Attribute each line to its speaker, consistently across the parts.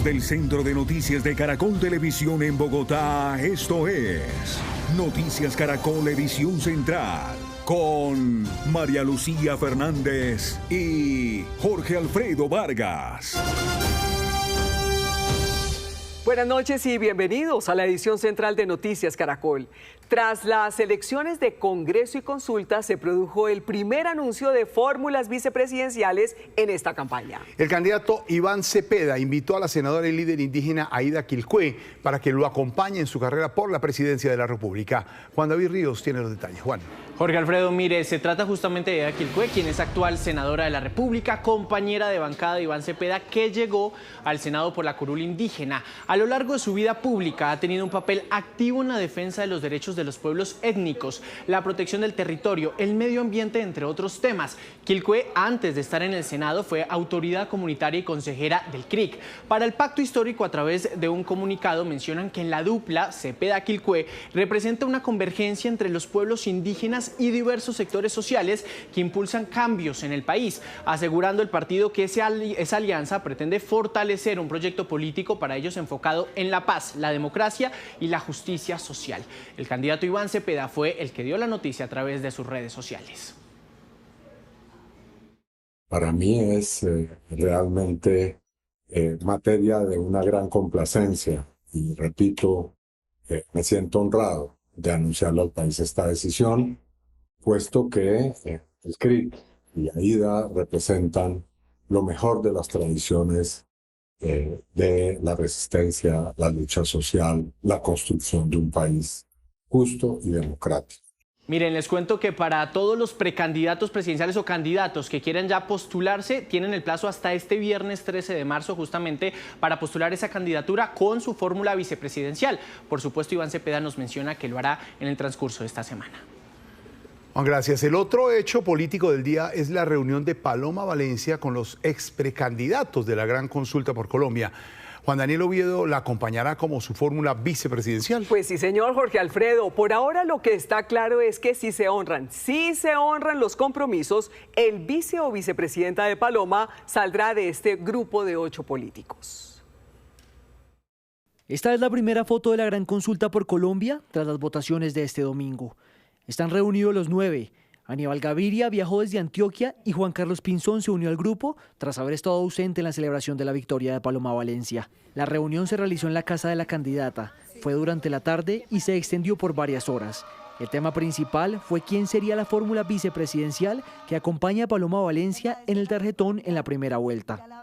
Speaker 1: Desde el Centro de Noticias de Caracol Televisión en Bogotá, esto es Noticias Caracol Edición Central, con María Lucía Fernández y Jorge Alfredo Vargas.
Speaker 2: Buenas noches y bienvenidos a la edición central de Noticias Caracol. Tras las elecciones de Congreso y Consulta, se produjo el primer anuncio de fórmulas vicepresidenciales en esta campaña.
Speaker 3: El candidato Iván Cepeda invitó a la senadora y líder indígena Aida Quilpué para que lo acompañe en su carrera por la presidencia de la República. Juan David Ríos tiene los detalles. Juan.
Speaker 4: Jorge Alfredo, mire, se trata justamente de Aida Quilpué, quien es actual senadora de la República, compañera de bancada de Iván Cepeda, que llegó al Senado por la curul indígena. A lo largo de su vida pública ha tenido un papel activo en la defensa de los derechos de los pueblos étnicos, la protección del territorio, el medio ambiente, entre otros temas. Quilpué, antes de estar en el Senado, fue autoridad comunitaria y consejera del CRIC. Para el pacto histórico, a través de un comunicado, mencionan que en la dupla Cepeda-Quilpué representa una convergencia entre los pueblos indígenas y diversos sectores sociales que impulsan cambios en el país, asegurando el partido que esa alianza pretende fortalecer un proyecto político para ellos enfocado en la paz, la democracia y la justicia social. El candidato Iván Cepeda fue el que dio la noticia a través de sus redes sociales.
Speaker 5: Para mí es realmente materia de una gran complacencia y repito, me siento honrado de anunciarle al país esta decisión, puesto que el CRIC y AIDA representan lo mejor de las tradiciones de la resistencia, la lucha social, la construcción de un país justo y democrático.
Speaker 4: Miren, les cuento que para todos los precandidatos presidenciales o candidatos que quieran ya postularse, tienen el plazo hasta este viernes 13 de marzo justamente para postular esa candidatura con su fórmula vicepresidencial. Por supuesto, Iván Cepeda nos menciona que lo hará en el transcurso de esta semana.
Speaker 3: Juan, gracias. El otro hecho político del día es la reunión de Paloma Valencia con los ex precandidatos de la Gran Consulta por Colombia. Juan Daniel Oviedo la acompañará como su fórmula vicepresidencial.
Speaker 2: Pues sí, señor Jorge Alfredo. Por ahora lo que está claro es que si se honran los compromisos, el vice o vicepresidenta de Paloma saldrá de este grupo de 8 políticos.
Speaker 6: Esta es la primera foto de la Gran Consulta por Colombia tras las votaciones de este domingo. Están reunidos los 9. Aníbal Gaviria viajó desde Antioquia y Juan Carlos Pinzón se unió al grupo tras haber estado ausente en la celebración de la victoria de Paloma Valencia. La reunión se realizó en la casa de la candidata, fue durante la tarde y se extendió por varias horas. El tema principal fue quién sería la fórmula vicepresidencial que acompaña a Paloma Valencia en el tarjetón en la primera vuelta.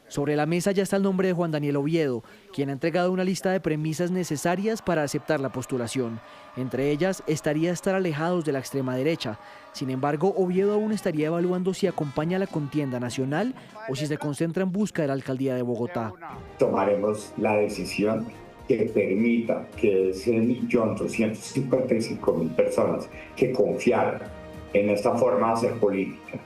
Speaker 6: Sobre la mesa ya está el nombre de Juan Daniel Oviedo, quien ha entregado una lista de premisas necesarias para aceptar la postulación. Entre ellas estaría estar alejados de la extrema derecha. Sin embargo, Oviedo aún estaría evaluando si acompaña a la contienda nacional o si se concentra en busca de la alcaldía de Bogotá.
Speaker 7: Tomaremos la decisión que permita que ese 1.255.000 personas que confiaron en esta forma de hacer política,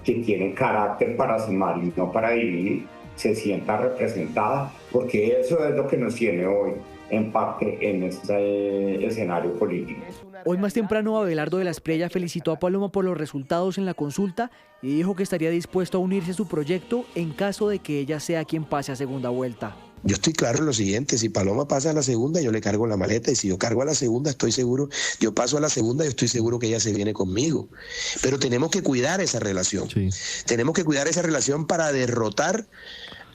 Speaker 7: que tienen carácter para sumar y no para dividir, se sienta representada, porque eso es lo que nos tiene hoy en parte en este escenario político.
Speaker 6: Hoy más temprano, Abelardo de la Espriella felicitó a Paloma por los resultados en la consulta y dijo que estaría dispuesto a unirse a su proyecto en caso de que ella sea quien pase a segunda vuelta.
Speaker 8: Yo estoy claro en lo siguiente, si Paloma pasa a la segunda, yo le cargo la maleta, y si yo cargo a la segunda, estoy seguro, yo paso a la segunda, yo estoy seguro que ella se viene conmigo. Pero tenemos que cuidar esa relación. Sí. Tenemos que cuidar esa relación para derrotar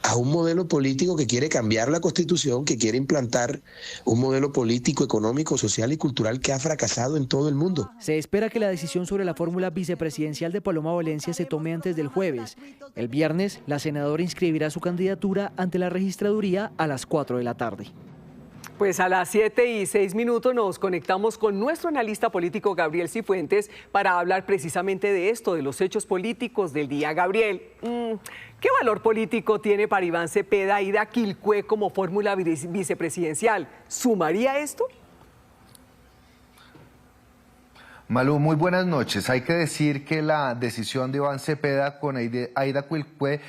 Speaker 8: a un modelo político que quiere cambiar la Constitución, que quiere implantar un modelo político, económico, social y cultural que ha fracasado en todo el mundo.
Speaker 6: Se espera que la decisión sobre la fórmula vicepresidencial de Paloma Valencia se tome antes del jueves. El viernes, la senadora inscribirá su candidatura ante la registraduría a las 4 de la tarde.
Speaker 2: Pues a las 7:06 nos conectamos con nuestro analista político Gabriel Cifuentes para hablar precisamente de esto, de los hechos políticos del día. Gabriel, ¿qué valor político tiene para Iván Cepeda Aida Quilpué como fórmula vicepresidencial? ¿Sumaría esto?
Speaker 9: Malú, muy buenas noches. Hay que decir que la decisión de Iván Cepeda con Aida Quilpué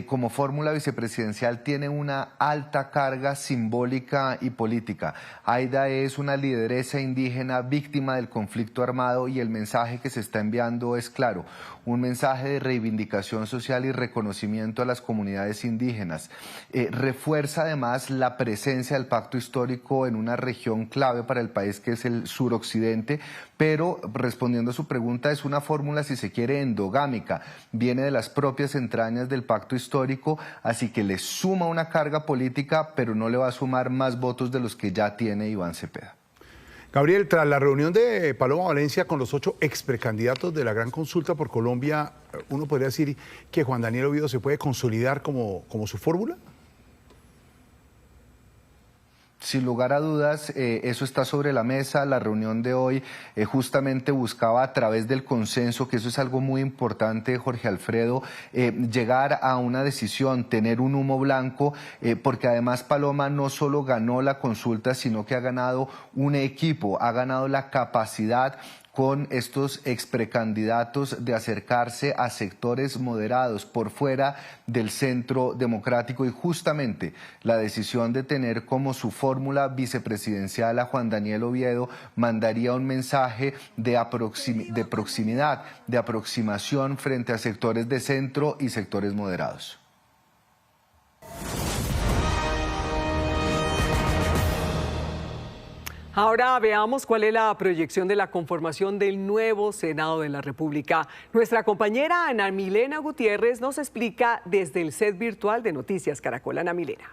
Speaker 10: como fórmula vicepresidencial tiene una alta carga simbólica y política. Aida es una lideresa indígena víctima del conflicto armado y el mensaje que se está enviando es claro, un mensaje de reivindicación social y reconocimiento a las comunidades indígenas. Refuerza además la presencia del pacto histórico en una región clave para el país que es el suroccidente, pero respondiendo a su pregunta es una fórmula, si se quiere, endogámica, viene de las propias entrañas del pacto histórico, así que le suma una carga política, pero no le va a sumar más votos de los que ya tiene Iván Cepeda.
Speaker 3: Gabriel, tras la reunión de Paloma Valencia con los 8 exprecandidatos de la gran consulta por Colombia, ¿uno podría decir que Juan Daniel Oviedo se puede consolidar como su fórmula?
Speaker 10: Sin lugar a dudas, eso está sobre la mesa. La reunión de hoy justamente buscaba a través del consenso, que eso es algo muy importante, Jorge Alfredo, llegar a una decisión, tener un humo blanco, porque además Paloma no solo ganó la consulta, sino que ha ganado un equipo, ha ganado la capacidad con estos exprecandidatos de acercarse a sectores moderados por fuera del centro democrático, y justamente la decisión de tener como su fórmula vicepresidencial a Juan Daniel Oviedo mandaría un mensaje de proximidad, de aproximación frente a sectores de centro y sectores moderados.
Speaker 2: Ahora veamos cuál es la proyección de la conformación del nuevo Senado de la República. Nuestra compañera Ana Milena Gutiérrez nos explica desde el set virtual de Noticias Caracol. Ana Milena.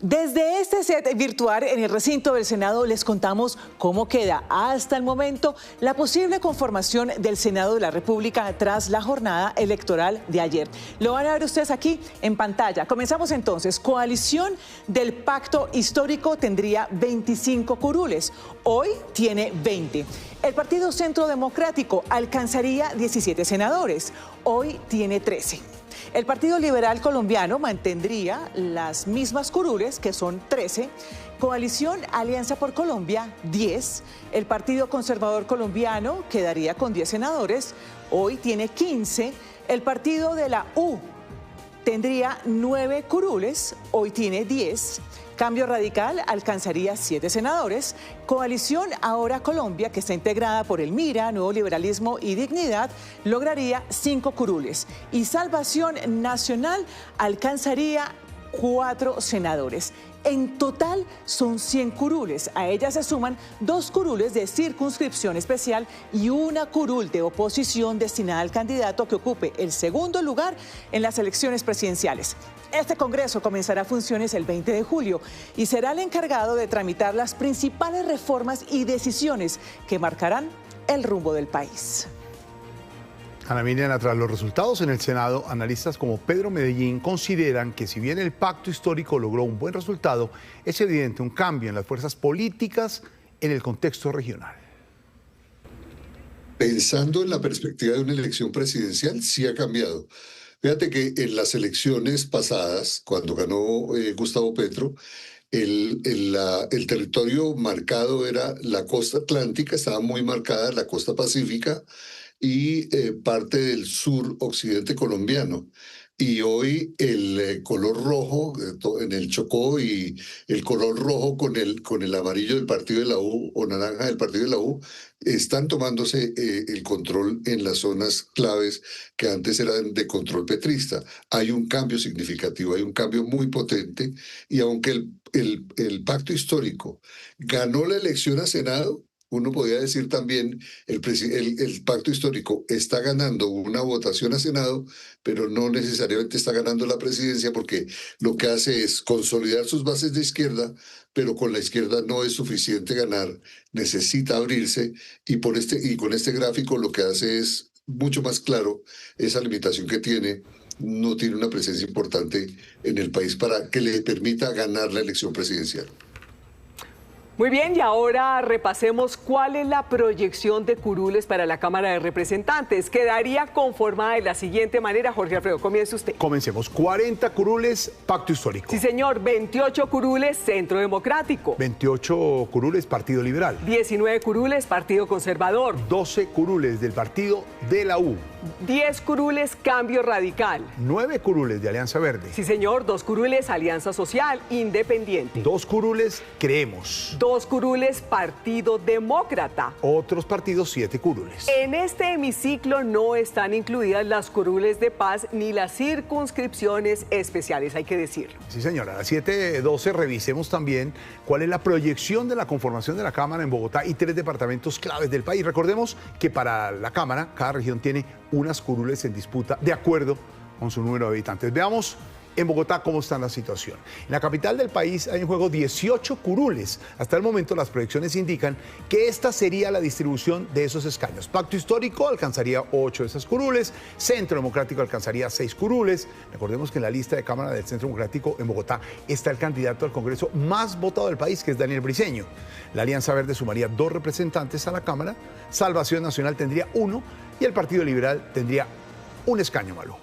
Speaker 11: Desde este set virtual en el recinto del Senado les contamos cómo queda hasta el momento la posible conformación del Senado de la República tras la jornada electoral de ayer. Lo van a ver ustedes aquí en pantalla. Comenzamos entonces. Coalición del Pacto Histórico tendría 25 curules. Hoy tiene 20. El Partido Centro Democrático alcanzaría 17 senadores. Hoy tiene 13. El Partido Liberal Colombiano mantendría las mismas curules, que son 13. Coalición Alianza por Colombia, 10. El Partido Conservador Colombiano quedaría con 10 senadores. Hoy tiene 15. El Partido de la U tendría 9 curules. Hoy tiene 10. Cambio Radical alcanzaría 7 senadores. Coalición Ahora Colombia, que está integrada por el MIRA, Nuevo Liberalismo y Dignidad, lograría 5 curules. Y Salvación Nacional alcanzaría 4 senadores. En total son 100 curules. A ellas se suman 2 curules de circunscripción especial y una curul de oposición destinada al candidato que ocupe el segundo lugar en las elecciones presidenciales. Este Congreso comenzará funciones el 20 de julio y será el encargado de tramitar las principales reformas y decisiones que marcarán el rumbo del país.
Speaker 3: Ana Milena, tras los resultados en el Senado, analistas como Pedro Medellín consideran que si bien el pacto histórico logró un buen resultado, es evidente un cambio en las fuerzas políticas en el contexto regional.
Speaker 5: Pensando en la perspectiva de una elección presidencial, sí ha cambiado. Fíjate que en las elecciones pasadas, cuando ganó Gustavo Petro, el territorio marcado era la costa atlántica, estaba muy marcada la costa pacífica y parte del sur occidente colombiano. Y hoy el color rojo en el Chocó y el color rojo con el amarillo del partido de la U o naranja del partido de la U están tomándose el control en las zonas claves que antes eran de control petrista. Hay un cambio significativo, hay un cambio muy potente, y aunque el pacto histórico ganó la elección a Senado, uno podría decir también el pacto histórico está ganando una votación a Senado, pero no necesariamente está ganando la presidencia, porque lo que hace es consolidar sus bases de izquierda, pero con la izquierda no es suficiente ganar, necesita abrirse, y con este gráfico lo que hace es mucho más claro esa limitación que tiene. No tiene una presencia importante en el país para que le permita ganar la elección presidencial.
Speaker 2: Muy bien, y ahora repasemos cuál es la proyección de curules para la Cámara de Representantes. Quedaría conformada de la siguiente manera. Jorge Alfredo, comience usted.
Speaker 3: Comencemos. 40 curules, Pacto Histórico.
Speaker 2: Sí, señor. 28 curules, Centro Democrático.
Speaker 3: 28 curules, Partido Liberal.
Speaker 2: 19 curules, Partido Conservador.
Speaker 3: 12 curules del Partido de la U.
Speaker 2: 10 curules, Cambio Radical.
Speaker 3: 9 curules de Alianza Verde.
Speaker 2: Sí, señor. 2 curules, Alianza Social Independiente.
Speaker 3: 2 curules, Creemos.
Speaker 2: 2 curules, Partido Demócrata.
Speaker 3: Otros partidos, 7 curules.
Speaker 2: En este hemiciclo no están incluidas las curules de paz ni las circunscripciones especiales, hay que decirlo.
Speaker 3: Sí, señora. A las 7:12 revisemos también cuál es la proyección de la conformación de la Cámara en Bogotá y 3 departamentos claves del país. Recordemos que para la Cámara, cada región tiene unas curules en disputa de acuerdo con su número de habitantes. Veamos en Bogotá cómo está la situación. En la capital del país hay en juego 18 curules. Hasta el momento las proyecciones indican que esta sería la distribución de esos escaños. Pacto Histórico alcanzaría 8 de esas curules, Centro Democrático alcanzaría 6 curules. Recordemos que en la lista de Cámara del Centro Democrático en Bogotá está el candidato al Congreso más votado del país, que es Daniel Briceño. La Alianza Verde sumaría 2 representantes a la Cámara, Salvación Nacional tendría 1 y el Partido Liberal tendría un escaño. Malo.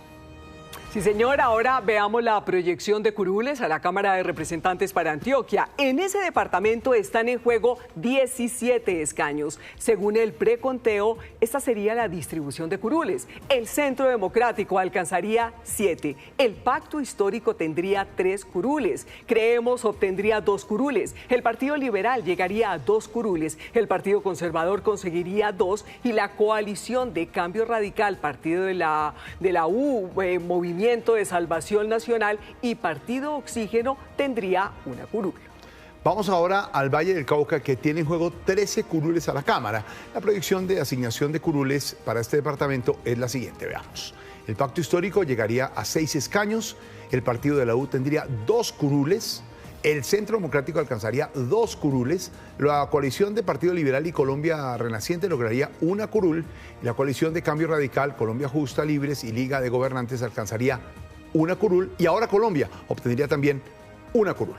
Speaker 2: Sí, señor. Ahora veamos la proyección de curules a la Cámara de Representantes para Antioquia. En ese departamento están en juego 17 escaños. Según el preconteo, esta sería la distribución de curules. El Centro Democrático alcanzaría 7. El Pacto Histórico tendría 3 curules. Creemos obtendría 2 curules. El Partido Liberal llegaría a 2 curules. El Partido Conservador conseguiría 2 y la coalición de Cambio Radical, Partido de la U, Movimiento de Salvación Nacional y Partido Oxígeno tendría una curul.
Speaker 3: Vamos ahora al Valle del Cauca, que tiene en juego 13 curules a la Cámara. La proyección de asignación de curules para este departamento es la siguiente, veamos. El Pacto Histórico llegaría a 6 escaños, el Partido de la U tendría 2 curules, el Centro Democrático alcanzaría 2 curules, la coalición de Partido Liberal y Colombia Renaciente lograría 1 curul, y la coalición de Cambio Radical, Colombia Justa, Libres y Liga de Gobernantes alcanzaría 1 curul, y ahora Colombia obtendría también 1 curul.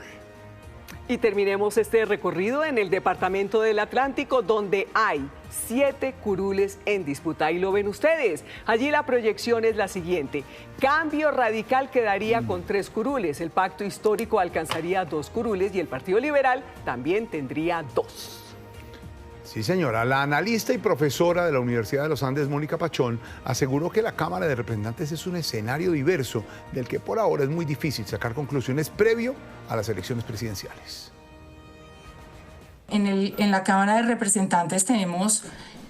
Speaker 2: Y terminemos este recorrido en el departamento del Atlántico, donde hay 7 curules en disputa. Y lo ven ustedes. Allí la proyección es la siguiente. Cambio Radical quedaría con 3 curules. El Pacto Histórico alcanzaría 2 curules y el Partido Liberal también tendría 2.
Speaker 3: Sí, señora. La analista y profesora de la Universidad de los Andes, Mónica Pachón, aseguró que la Cámara de Representantes es un escenario diverso del que por ahora es muy difícil sacar conclusiones previo a las elecciones presidenciales.
Speaker 12: En la Cámara de Representantes tenemos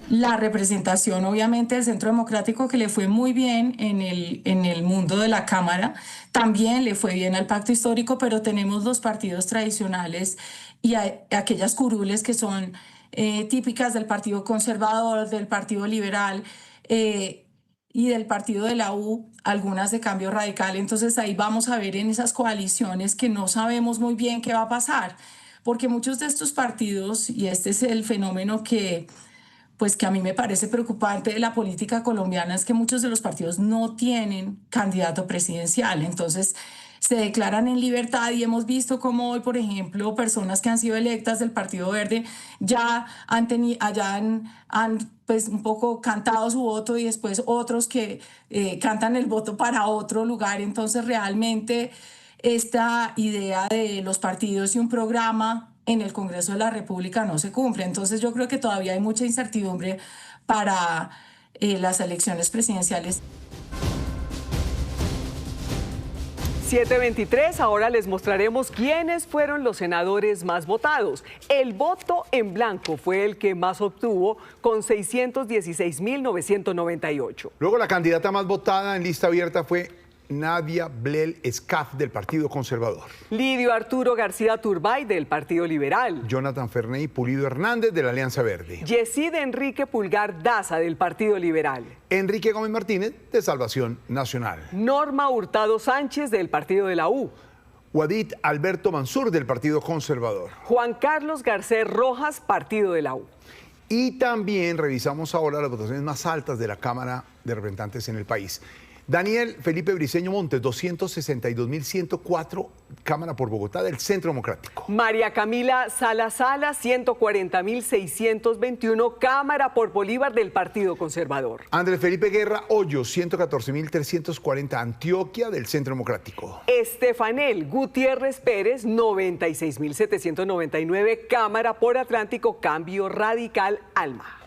Speaker 12: la representación, obviamente, del Centro Democrático, que le fue muy bien en el mundo de la Cámara. También le fue bien al Pacto Histórico, pero tenemos los partidos tradicionales y aquellas curules que son típicas del Partido Conservador, del Partido Liberal y del Partido de la U, algunas de Cambio Radical. Entonces ahí vamos a ver en esas coaliciones que no sabemos muy bien qué va a pasar, porque muchos de estos partidos, y este es el fenómeno que a mí me parece preocupante de la política colombiana, es que muchos de los partidos no tienen candidato presidencial. Entonces se declaran en libertad y hemos visto cómo hoy, por ejemplo, personas que han sido electas del Partido Verde ya han pues un poco cantado su voto y después otros que cantan el voto para otro lugar. Entonces realmente esta idea de los partidos y un programa en el Congreso de la República no se cumple. Entonces yo creo que todavía hay mucha incertidumbre para las elecciones presidenciales.
Speaker 2: 7:23, ahora les mostraremos quiénes fueron los senadores más votados. El voto en blanco fue el que más obtuvo, con 616.998.
Speaker 3: Luego la candidata más votada en lista abierta fue Nadia Blel Escaf, del Partido Conservador.
Speaker 2: Lidio Arturo García Turbay, del Partido Liberal.
Speaker 3: Jonathan Ferney Pulido Hernández, de la Alianza Verde.
Speaker 2: Yesid Enrique Pulgar Daza, del Partido Liberal.
Speaker 3: Enrique Gómez Martínez, de Salvación Nacional.
Speaker 2: Norma Hurtado Sánchez, del Partido de la U.
Speaker 3: Wadid Alberto Mansur, del Partido Conservador.
Speaker 2: Juan Carlos Garcés Rojas, Partido de la U.
Speaker 3: Y también revisamos ahora las votaciones más altas de la Cámara de Representantes en el país. Daniel Felipe Briceño Montes, 262.104, Cámara por Bogotá del Centro Democrático.
Speaker 2: María Camila Sala, 140.621, Cámara por Bolívar del Partido Conservador.
Speaker 3: Andrés Felipe Guerra Hoyos, 114.340, Antioquia del Centro Democrático.
Speaker 2: Estefanel Gutiérrez Pérez, 96.799, Cámara por Atlántico, Cambio Radical, Alma.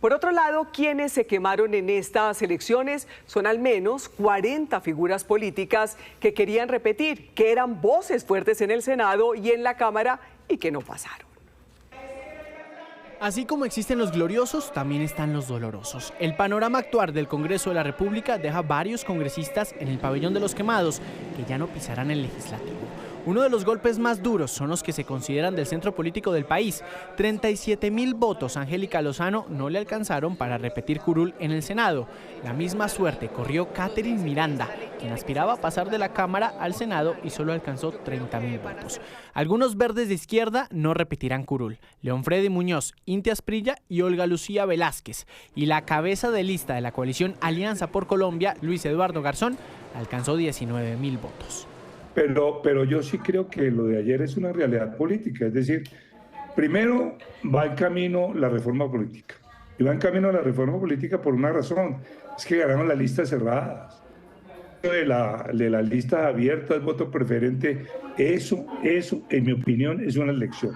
Speaker 2: Por otro lado, quienes se quemaron en estas elecciones son al menos 40 figuras políticas que querían repetir, que eran voces fuertes en el Senado y en la Cámara y que no pasaron.
Speaker 4: Así como existen los gloriosos, también están los dolorosos. El panorama actual del Congreso de la República deja varios congresistas en el pabellón de los quemados que ya no pisarán el legislativo. Uno de los golpes más duros son los que se consideran del centro político del país. 37.000 votos a Angélica Lozano no le alcanzaron para repetir curul en el Senado. La misma suerte corrió Catherine Miranda, quien aspiraba a pasar de la Cámara al Senado y solo alcanzó 30.000 votos. Algunos verdes de izquierda no repetirán curul: León Freddy Muñoz, Inti Asprilla y Olga Lucía Velázquez. Y la cabeza de lista de la coalición Alianza por Colombia, Luis Eduardo Garzón, alcanzó 19.000 votos.
Speaker 13: Pero yo sí creo que lo de ayer es una realidad política, es decir, primero va en camino la reforma política, y va en camino la reforma política por una razón, es que ganaron las listas cerradas, de las listas abiertas, voto preferente, eso, en mi opinión, es una elección.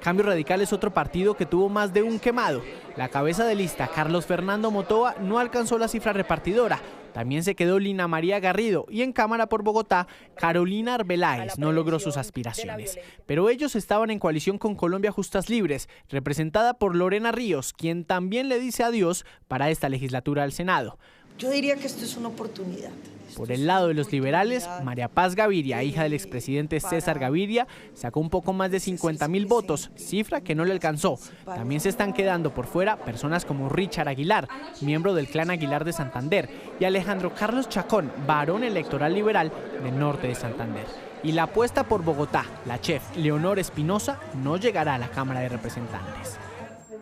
Speaker 4: Cambio Radical es otro partido que tuvo más de un quemado. La cabeza de lista, Carlos Fernando Motoa, no alcanzó la cifra repartidora. También se quedó Lina María Garrido y en Cámara por Bogotá, Carolina Arbeláez no logró sus aspiraciones. Pero ellos estaban en coalición con Colombia Justas Libres, representada por Lorena Ríos, quien también le dice adiós para esta legislatura al Senado.
Speaker 14: Yo diría que esto es una oportunidad.
Speaker 4: Por el lado de los liberales, María Paz Gaviria, hija del expresidente César Gaviria, sacó un poco más de 50.000 votos, cifra que no le alcanzó. También se están quedando por fuera personas como Richard Aguilar, miembro del clan Aguilar de Santander, y Alejandro Carlos Chacón, varón electoral liberal del norte de Santander. Y la apuesta por Bogotá, la chef Leonor Espinosa, no llegará a la Cámara de Representantes.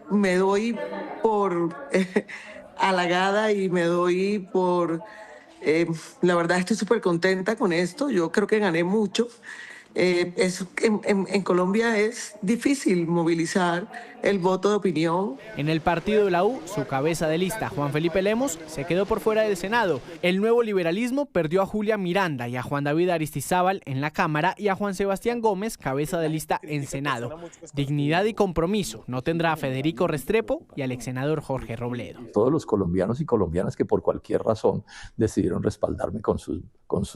Speaker 14: Me doy por halagada y me doy por... la verdad estoy súper contenta con esto, yo creo que gané mucho. En Colombia es difícil movilizar el voto de opinión.
Speaker 4: En el partido de la U, su cabeza de lista, Juan Felipe Lemos, se quedó por fuera del Senado. El nuevo liberalismo perdió a Julia Miranda y a Juan David Aristizábal en la Cámara y a Juan Sebastián Gómez, cabeza de lista en Senado. Dignidad y Compromiso no tendrá a Federico Restrepo y al ex senador Jorge Robledo.
Speaker 15: Todos los colombianos y colombianas que por cualquier razón decidieron respaldarme con sus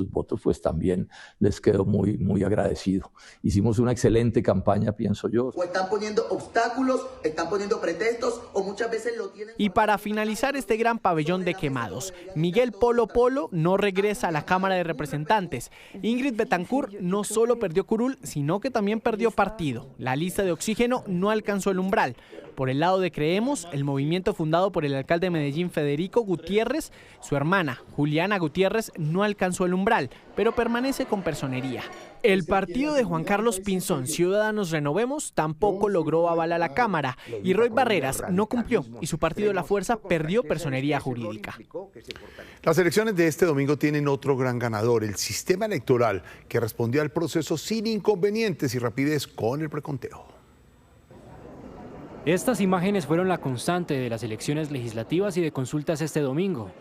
Speaker 15: votos, pues también les quedo muy agradecido. Hicimos una excelente campaña, pienso yo.
Speaker 16: O están poniendo obstáculos, están poniendo pretextos, o muchas veces lo tienen...
Speaker 4: Y para finalizar este gran pabellón de quemados, Miguel Polo Polo no regresa a la Cámara de Representantes. Ingrid Betancourt no solo perdió curul, sino que también perdió partido. La lista de Oxígeno no alcanzó el umbral. Por el lado de Creemos, el movimiento fundado por el alcalde de Medellín, Federico Gutiérrez, su hermana, Juliana Gutiérrez, no alcanzó el umbral, pero permanece con personería. El partido de Juan Carlos Pinzón, Ciudadanos Renovemos, tampoco logró aval a la Cámara, y Roy Barreras no cumplió, y su partido La Fuerza perdió personería jurídica.
Speaker 3: Las elecciones de este domingo tienen otro gran ganador, el sistema electoral, que respondió al proceso sin inconvenientes y rapidez con el preconteo.
Speaker 17: Estas imágenes fueron la constante de las elecciones legislativas y de consultas este domingo.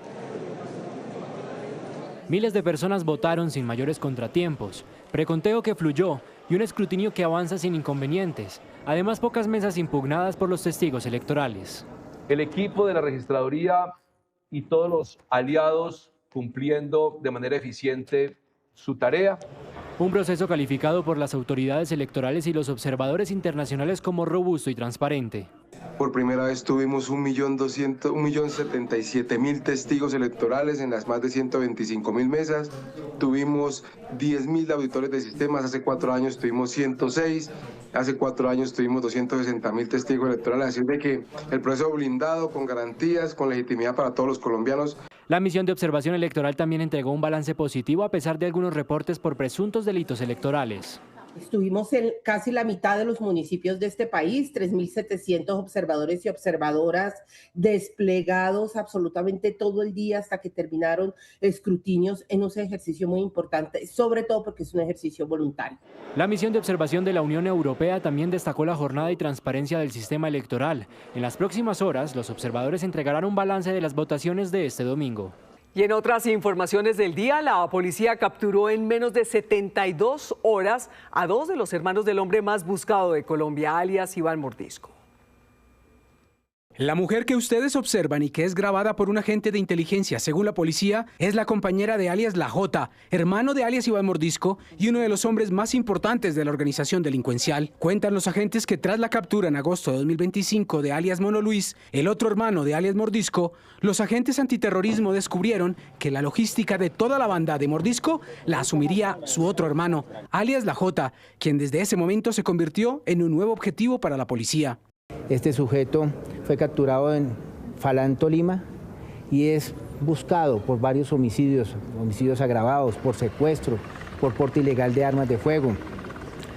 Speaker 17: Miles de personas votaron sin mayores contratiempos, preconteo que fluyó y un escrutinio que avanza sin inconvenientes. Además, pocas mesas impugnadas por los testigos electorales.
Speaker 18: El equipo de la registraduría y todos los aliados cumpliendo de manera eficiente su tarea.
Speaker 17: Un proceso calificado por las autoridades electorales y los observadores internacionales como robusto y transparente.
Speaker 19: Por primera vez tuvimos 1.077.000 testigos electorales en las más de 125.000 mesas. Tuvimos 10.000 auditores de sistemas, hace 4 años tuvimos 106, hace 4 años tuvimos 260.000 testigos electorales. Así de que el proceso blindado, con garantías, con legitimidad para todos los colombianos.
Speaker 17: La misión de observación electoral también entregó un balance positivo a pesar de algunos reportes por presuntos delitos electorales.
Speaker 20: Estuvimos en casi la mitad de los municipios de este país, 3.700 observadores y observadoras desplegados absolutamente todo el día hasta que terminaron escrutinios en un ejercicio muy importante, sobre todo porque es un ejercicio voluntario.
Speaker 17: La misión de observación de la Unión Europea también destacó la jornada y transparencia del sistema electoral. En las próximas horas, los observadores entregarán un balance de las votaciones de este domingo.
Speaker 2: Y en otras informaciones del día, la policía capturó en menos de 72 horas a 2 de los hermanos del hombre más buscado de Colombia, alias Iván Mordisco.
Speaker 21: La mujer que ustedes observan y que es grabada por un agente de inteligencia, según la policía, es la compañera de alias La Jota, hermano de alias Iván Mordisco y uno de los hombres más importantes de la organización delincuencial. Cuentan los agentes que tras la captura en agosto de 2025 de alias Mono Luis, el otro hermano de alias Mordisco, los agentes antiterrorismo descubrieron que la logística de toda la banda de Mordisco la asumiría su otro hermano, alias La Jota, quien desde ese momento se convirtió en un nuevo objetivo para la policía.
Speaker 22: Este sujeto fue capturado en Falán, Tolima, y es buscado por varios homicidios agravados, por secuestro, por porte ilegal de armas de fuego.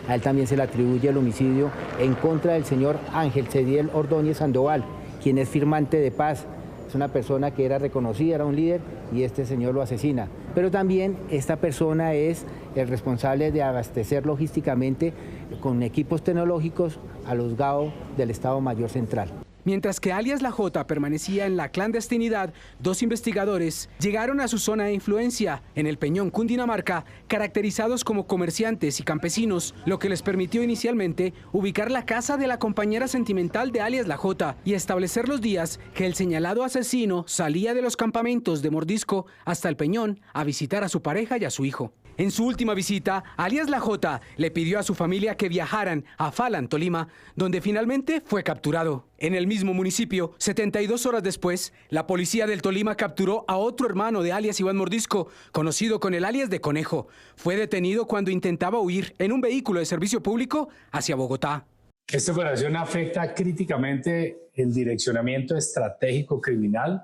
Speaker 22: A él también se le atribuye el homicidio en contra del señor Ángel Cediel Ordóñez Sandoval, quien es firmante de paz. Es una persona que era reconocida, era un líder, y este señor lo asesina. Pero también esta persona es el responsable de abastecer logísticamente con equipos tecnológicos a los GAO del Estado Mayor Central.
Speaker 21: Mientras que alias La Jota permanecía en la clandestinidad, 2 investigadores llegaron a su zona de influencia, en el Peñón, Cundinamarca, caracterizados como comerciantes y campesinos, lo que les permitió inicialmente ubicar la casa de la compañera sentimental de alias La Jota y establecer los días que el señalado asesino salía de los campamentos de Mordisco hasta el Peñón a visitar a su pareja y a su hijo. En su última visita, alias La Jota le pidió a su familia que viajaran a Falán, Tolima, donde finalmente fue capturado. En el mismo municipio, 72 horas después, la policía del Tolima capturó a otro hermano de alias Iván Mordisco, conocido con el alias de Conejo. Fue detenido cuando intentaba huir en un vehículo de servicio público hacia Bogotá.
Speaker 23: Esta operación afecta críticamente el direccionamiento estratégico criminal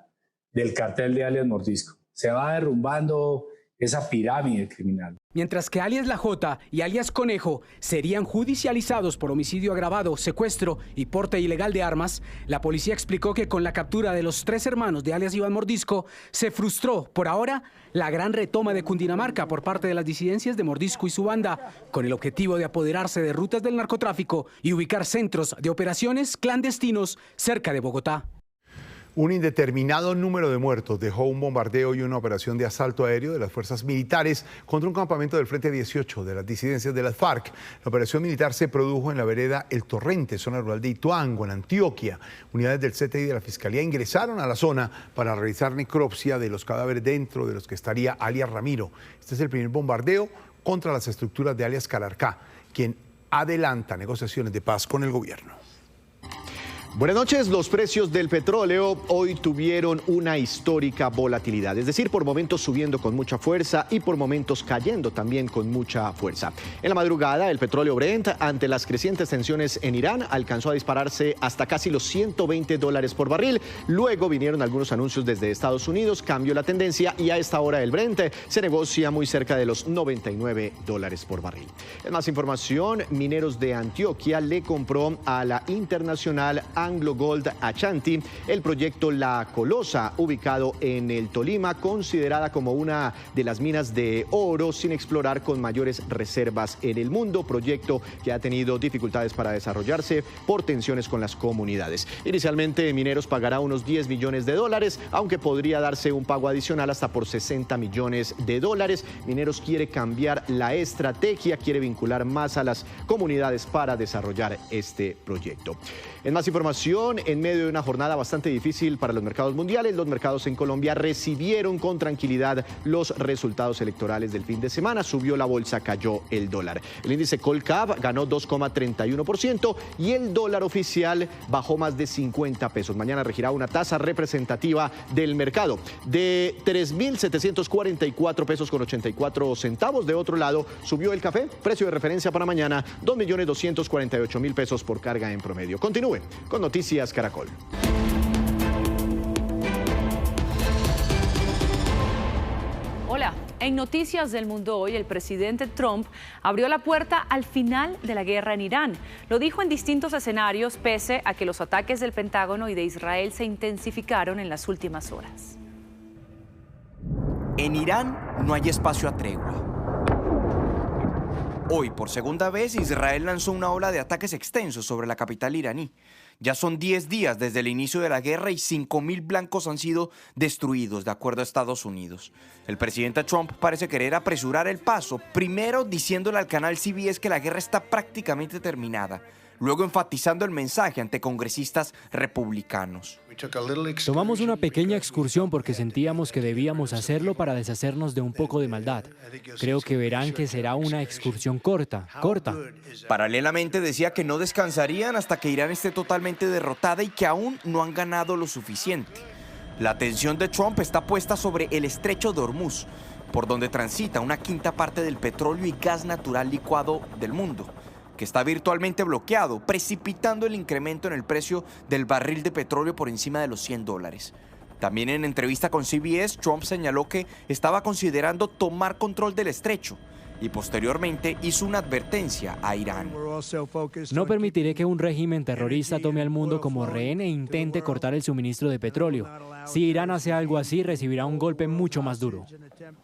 Speaker 23: del cartel de alias Mordisco. Se va derrumbando esa pirámide criminal.
Speaker 21: Mientras que alias La Jota y alias Conejo serían judicializados por homicidio agravado, secuestro y porte ilegal de armas, la policía explicó que con la captura de los 3 hermanos de alias Iván Mordisco se frustró, por ahora, la gran retoma de Cundinamarca por parte de las disidencias de Mordisco y su banda, con el objetivo de apoderarse de rutas del narcotráfico y ubicar centros de operaciones clandestinos cerca de Bogotá.
Speaker 3: Un indeterminado número de muertos dejó un bombardeo y una operación de asalto aéreo de las fuerzas militares contra un campamento del Frente 18 de las disidencias de las FARC. La operación militar se produjo en la vereda El Torrente, zona rural de Ituango, en Antioquia. Unidades del CTI y de la Fiscalía ingresaron a la zona para realizar necropsia de los cadáveres, dentro de los que estaría alias Ramiro. Este es el primer bombardeo contra las estructuras de alias Calarcá, quien adelanta negociaciones de paz con el gobierno.
Speaker 24: Buenas noches. Los precios del petróleo hoy tuvieron una histórica volatilidad, es decir, por momentos subiendo con mucha fuerza y por momentos cayendo también con mucha fuerza. En la madrugada, el petróleo Brent, ante las crecientes tensiones en Irán, alcanzó a dispararse hasta casi los $120 por barril. Luego vinieron algunos anuncios desde Estados Unidos, cambió la tendencia y a esta hora el Brent se negocia muy cerca de los $99 por barril. En más información, Mineros de Antioquia le compró a la internacional Anglo Gold Ashanti el proyecto La Colosa, ubicado en el Tolima, considerada como una de las minas de oro sin explorar con mayores reservas en el mundo, proyecto que ha tenido dificultades para desarrollarse por tensiones con las comunidades. Inicialmente, Mineros pagará unos $10 millones, aunque podría darse un pago adicional hasta por $60 millones. Mineros quiere cambiar la estrategia, quiere vincular más a las comunidades para desarrollar este proyecto. En más información, en medio de una jornada bastante difícil para los mercados mundiales, los mercados en Colombia recibieron con tranquilidad los resultados electorales del fin de semana. Subió la bolsa, cayó el dólar. El índice Colcap ganó 2,31% y el dólar oficial bajó más de 50 pesos. Mañana regirá una tasa representativa del mercado de 3.744 pesos con 84 centavos. De otro lado, subió el café, precio de referencia para mañana, 2.248.000 pesos por carga en promedio. Continúe con Noticias Caracol.
Speaker 25: Hola,
Speaker 1: En Noticias del Mundo hoy, el presidente Trump abrió la puerta al final de la guerra en Irán. Lo dijo en distintos escenarios, pese a que los ataques del Pentágono y de Israel se intensificaron en las últimas horas.
Speaker 6: En Irán no hay espacio a tregua. Hoy, por segunda vez, Israel lanzó una ola de ataques extensos sobre la capital iraní. Ya son 10 días desde el inicio de la guerra y 5.000 blancos han sido destruidos, de acuerdo a Estados Unidos. El presidente Trump parece querer apresurar el paso, primero diciéndole al canal CBS que la guerra está prácticamente terminada, luego enfatizando el mensaje ante congresistas republicanos.
Speaker 17: Tomamos una pequeña excursión porque sentíamos que debíamos hacerlo para deshacernos de un poco de maldad. Creo que verán que será una excursión corta.
Speaker 6: Paralelamente decía que no descansarían hasta que Irán esté totalmente derrotada y que aún no han ganado lo suficiente. La atención de Trump está puesta sobre el estrecho de Hormuz, por donde transita una quinta parte del petróleo y gas natural licuado del mundo, que está virtualmente bloqueado, precipitando el incremento en el precio del barril de petróleo por encima de los $100. También en entrevista con CBS, Trump señaló que estaba considerando tomar control del estrecho y posteriormente hizo una advertencia a Irán.
Speaker 17: No permitiré que un régimen terrorista tome al mundo como rehén e intente cortar el suministro de petróleo. Si Irán hace algo así, recibirá un golpe mucho más duro.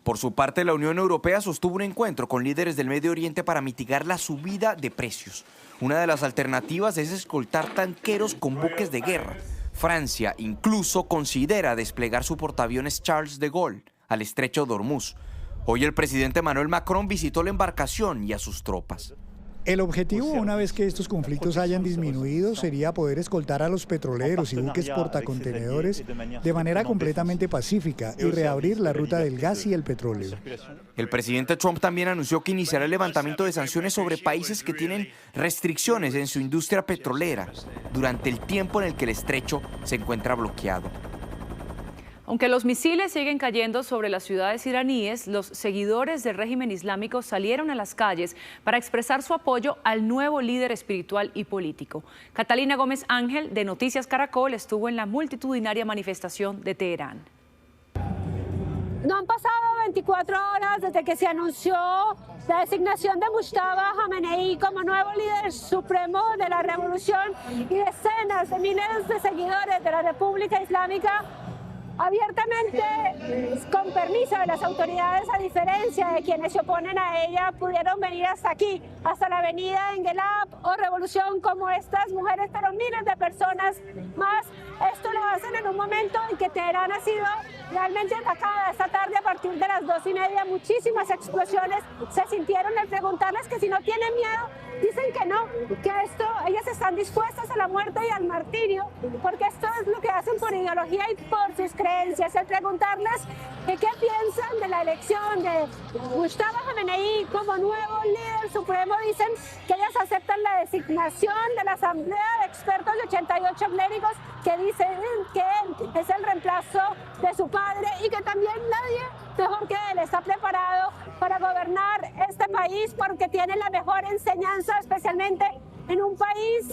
Speaker 6: Por su parte, la Unión Europea sostuvo un encuentro con líderes del Medio Oriente para mitigar la subida de precios. Una de las alternativas es escoltar tanqueros con buques de guerra. Francia incluso considera desplegar su portaaviones Charles de Gaulle al estrecho de Hormuz. Hoy el presidente Emmanuel Macron visitó la embarcación y a sus tropas.
Speaker 7: El objetivo, una vez que estos conflictos hayan disminuido, sería poder escoltar a los petroleros y buques portacontenedores de manera completamente pacífica y reabrir la ruta del gas y el petróleo.
Speaker 6: El presidente Trump también anunció que iniciará el levantamiento de sanciones sobre países que tienen restricciones en su industria petrolera durante el tiempo en el que el estrecho se encuentra bloqueado.
Speaker 1: Aunque los misiles siguen cayendo sobre las ciudades iraníes, los seguidores del régimen islámico salieron a las calles para expresar su apoyo al nuevo líder espiritual y político. Catalina Gómez Ángel, de Noticias Caracol, estuvo en la multitudinaria manifestación de Teherán.
Speaker 8: No han pasado 24 horas desde que se anunció la designación de Mujtaba Khamenei como nuevo líder supremo de la revolución y decenas de miles de seguidores de la República Islámica abiertamente, con permiso de las autoridades, a diferencia de quienes se oponen a ella, pudieron venir hasta aquí, hasta la avenida Engelab o Revolución, como estas mujeres, pero miles de personas más. Esto lo hacen en un momento en que Teherán ha sido realmente atacada. Esta tarde, a partir de las 2:30, muchísimas explosiones se sintieron. Al preguntarles que si no tienen miedo, dicen que no, que ellas están dispuestas a la muerte y al martirio, porque esto es lo que hacen por ideología y por sus creencias. Al preguntarles qué piensan de la elección de Mujtaba Khamenei como nuevo líder supremo, dicen que ellas aceptan la designación de la Asamblea de Expertos de 88 clérigos, que dicen que él es el reemplazo de su padre y que también nadie mejor que él está preparado para gobernar este país, porque tiene la mejor enseñanza, especialmente en un país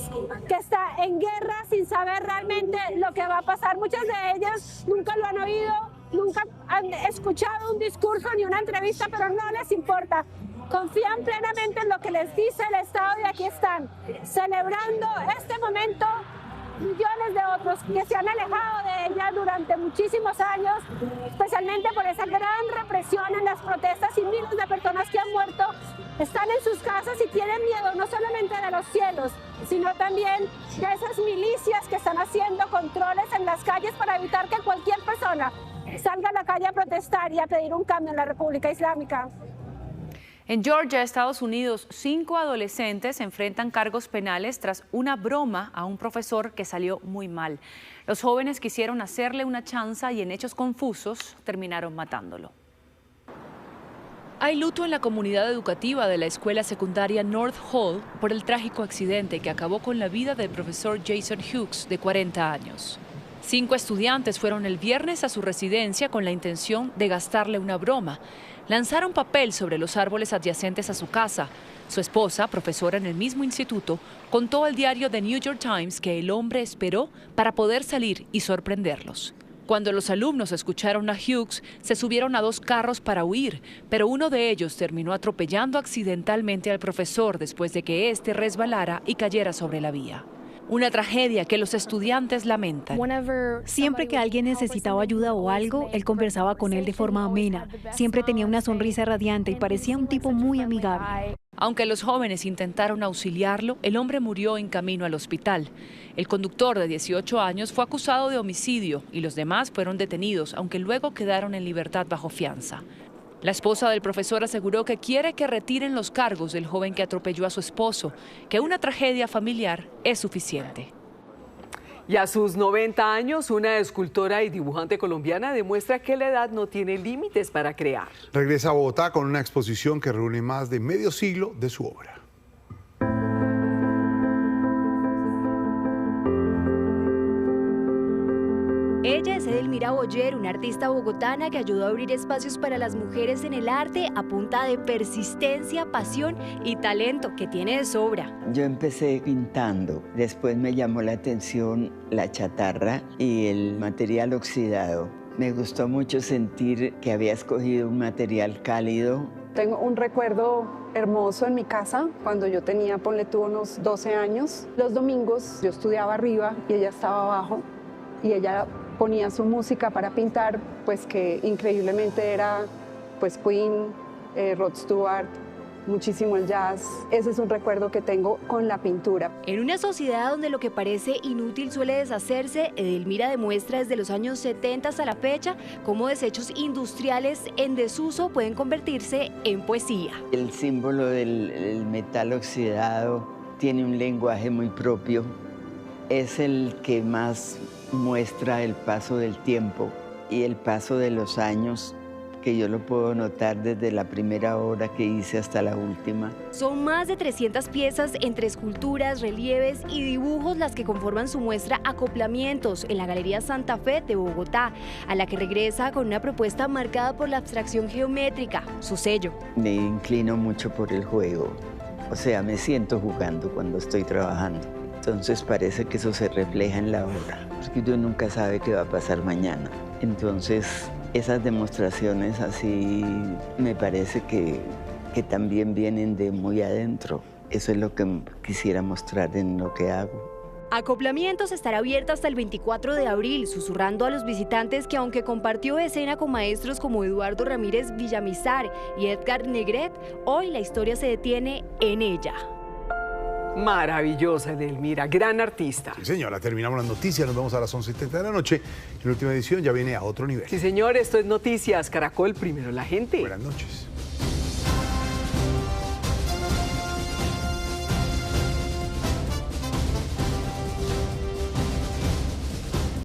Speaker 8: que está en guerra sin saber realmente lo que va a pasar. Muchas de ellas nunca lo han oído, nunca han escuchado un discurso ni una entrevista, pero no les importa. Confían plenamente en lo que les dice el Estado y aquí están, celebrando este momento. Millones de otros que se han alejado de ella durante muchísimos años, especialmente por esa gran represión en las protestas, y miles de personas que han muerto están en sus casas y tienen miedo no solamente de los cielos, sino también de esas milicias que están haciendo controles en las calles para evitar que cualquier persona salga a la calle a protestar y a pedir un cambio en la República Islámica.
Speaker 1: En Georgia, Estados Unidos, 5 adolescentes enfrentan cargos penales tras una broma a un profesor que salió muy mal. Los jóvenes quisieron hacerle una chanza y en hechos confusos terminaron matándolo. Hay luto en la comunidad educativa de la escuela secundaria North Hall por el trágico accidente que acabó con la vida del profesor Jason Hughes, de 40 años. 5 estudiantes fueron el viernes a su residencia con la intención de gastarle una broma. Lanzaron papel sobre los árboles adyacentes a su casa. Su esposa, profesora en el mismo instituto, contó al diario The New York Times que el hombre esperó para poder salir y sorprenderlos. Cuando los alumnos escucharon a Hughes, se subieron a 2 carros para huir, pero uno de ellos terminó atropellando accidentalmente al profesor después de que éste resbalara y cayera sobre la vía. Una tragedia que los estudiantes lamentan.
Speaker 5: Siempre que alguien necesitaba ayuda o algo, él conversaba con él de forma amena. Siempre tenía una sonrisa radiante y parecía un tipo muy amigable.
Speaker 1: Aunque los jóvenes intentaron auxiliarlo, el hombre murió en camino al hospital. El conductor de 18 años fue acusado de homicidio y los demás fueron detenidos, aunque luego quedaron en libertad bajo fianza. La esposa del profesor aseguró que quiere que retiren los cargos del joven que atropelló a su esposo, que una tragedia familiar es suficiente.
Speaker 2: Y a sus 90 años, una escultora y dibujante colombiana demuestra que la edad no tiene límites para crear.
Speaker 3: Regresa a Bogotá con una exposición que reúne más de medio siglo de su obra.
Speaker 9: Ella es Edelmira Boyer, una artista bogotana que ayudó a abrir espacios para las mujeres en el arte a punta de persistencia, pasión y talento que tiene de sobra.
Speaker 10: Yo empecé pintando, después me llamó la atención la chatarra y el material oxidado. Me gustó mucho sentir que había escogido un material cálido.
Speaker 11: Tengo un recuerdo hermoso en mi casa cuando yo tenía, ponle tú, unos 12 años. Los domingos yo estudiaba arriba y ella estaba abajo y ella ponía su música para pintar, pues que increíblemente era pues Queen, Rod Stewart, muchísimo el jazz. Ese es un recuerdo que tengo con la pintura.
Speaker 9: En una sociedad donde lo que parece inútil suele deshacerse, Edelmira demuestra desde los años 70 hasta la fecha cómo desechos industriales en desuso pueden convertirse en poesía.
Speaker 10: El símbolo del metal oxidado tiene un lenguaje muy propio. Es el que más muestra el paso del tiempo y el paso de los años, que yo lo puedo notar desde la primera obra que hice hasta la última.
Speaker 9: Son más de 300 piezas entre esculturas, relieves y dibujos las que conforman su muestra Acoplamientos en la Galería Santa Fe de Bogotá, a la que regresa con una propuesta marcada por la abstracción geométrica, su sello.
Speaker 10: Me inclino mucho por el juego, o sea, me siento jugando cuando estoy trabajando. Entonces parece que eso se refleja en la obra, porque uno nunca sabe qué va a pasar mañana. Entonces esas demostraciones así me parece que también vienen de muy adentro. Eso es lo que quisiera mostrar en lo que hago.
Speaker 9: Acoplamientos estará abierta hasta el 24 de abril, susurrando a los visitantes que aunque compartió escena con maestros como Eduardo Ramírez Villamizar y Edgar Negret, hoy la historia se detiene en ella.
Speaker 2: Maravillosa, Edelmira, gran artista.
Speaker 3: Sí, señora, terminamos las noticias, nos vemos a las 11:30 de la noche. En la última edición ya viene a otro nivel.
Speaker 2: Sí, señor, esto es Noticias Caracol, primero la gente.
Speaker 3: Buenas noches.